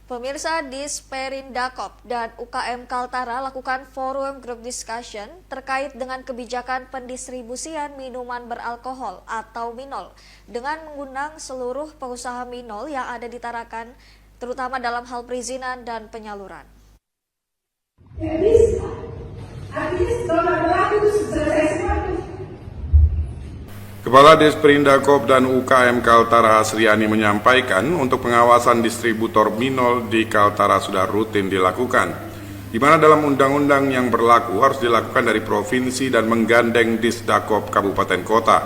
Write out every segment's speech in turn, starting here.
Pemirsa, Disperindakop dan UKM Kaltara lakukan forum group discussion terkait dengan kebijakan pendistribusian minuman beralkohol atau minol dengan mengundang seluruh pengusaha minol yang ada di Tarakan, terutama dalam hal perizinan dan penyaluran. Ya bisa, artinya kalau berlaku itu selesai semua. Kepala Disperindakop dan UKM Kaltara Hasriani menyampaikan untuk pengawasan distributor minol di Kaltara sudah rutin dilakukan, di mana dalam undang-undang yang berlaku harus dilakukan dari provinsi dan menggandeng Disdakop Kabupaten Kota.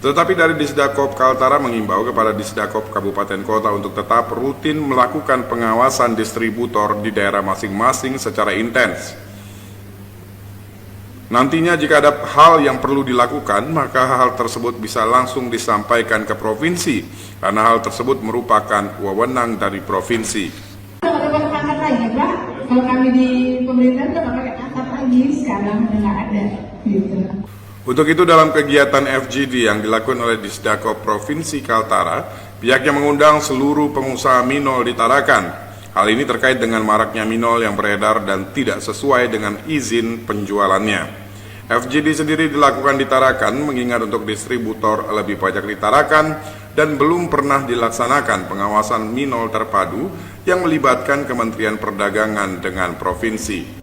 Tetapi dari Disdakop Kaltara mengimbau kepada Disdakop Kabupaten Kota untuk tetap rutin melakukan pengawasan distributor di daerah masing-masing secara intens. Nantinya jika ada hal yang perlu dilakukan, maka hal tersebut bisa langsung disampaikan ke provinsi, karena hal tersebut merupakan wewenang dari provinsi. Nggak pakai pangkat lagi, Pak. Kalau kami di pemerintahan nggak pakai pangkat lagi, sekarang nggak ada. Gitu. Untuk itu dalam kegiatan FGD yang dilakukan oleh Disdakop Provinsi Kaltara, pihaknya mengundang seluruh pengusaha minol di Tarakan. Hal ini terkait dengan maraknya minol yang beredar dan tidak sesuai dengan izin penjualannya. FGD sendiri dilakukan di Tarakan mengingat untuk distributor lebih banyak di Tarakan dan belum pernah dilaksanakan pengawasan minol terpadu yang melibatkan Kementerian Perdagangan dengan provinsi.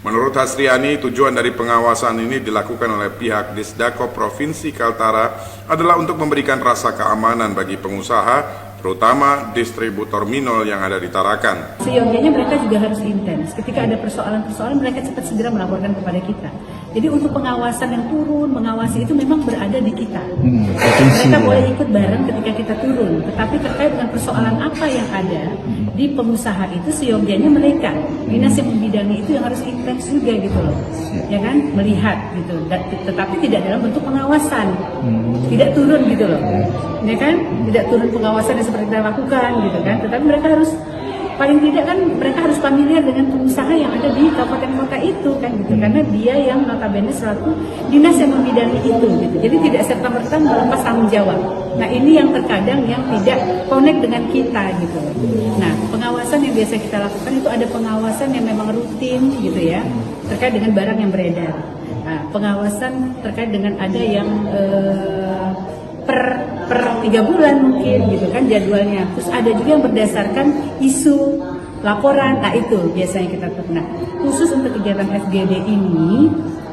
Menurut Hasriani, tujuan dari pengawasan ini dilakukan oleh pihak Disdakop Provinsi Kaltara adalah untuk memberikan rasa keamanan bagi pengusaha, terutama distributor minol yang ada di Tarakan. Seyogianya mereka juga harus intens. Ketika ada persoalan-persoalan, mereka cepat segera melaporkan kepada kita. Jadi untuk pengawasan yang turun, mengawasi itu memang berada di kita. Mereka boleh ikut bareng ketika kita turun. Tetapi terkait dengan persoalan apa yang ada di pengusaha itu, seyogianya mereka, dinas yang membidangi itu yang harus intens juga gitu loh. Ya kan? Melihat gitu. Tetapi tidak dalam bentuk pengawasan. Tidak turun gitu loh. Ya kan? Tidak turun pengawasan yang seperti kita lakukan gitu kan. Tetapi mereka harus, paling tidak kan mereka harus familiar dengan pengusaha yang ada di kabupaten kota itu kan gitu, karena dia yang notabene selaku dinas yang membidangi itu gitu. Jadi tidak serta-merta melepas tanggung jawab. Nah ini yang terkadang yang tidak connect dengan kita gitu. Nah pengawasan yang biasa kita lakukan itu ada pengawasan yang memang rutin gitu ya, terkait dengan barang yang beredar. Nah, pengawasan terkait dengan ada yang per 3 bulan mungkin gitu kan jadwalnya. Terus ada juga yang berdasarkan isu laporan. Nah itu biasanya kita lakukan. Nah, khusus untuk kegiatan FGD ini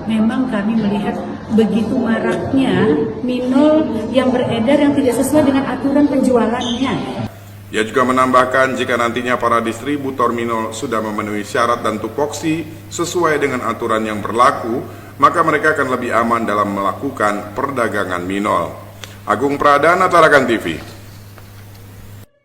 memang kami melihat begitu maraknya minol yang beredar yang tidak sesuai dengan aturan penjualannya. Ia juga menambahkan jika nantinya para distributor minol sudah memenuhi syarat dan tupoksi sesuai dengan aturan yang berlaku, maka mereka akan lebih aman dalam melakukan perdagangan minol. Agung Pradana, Tarakan TV.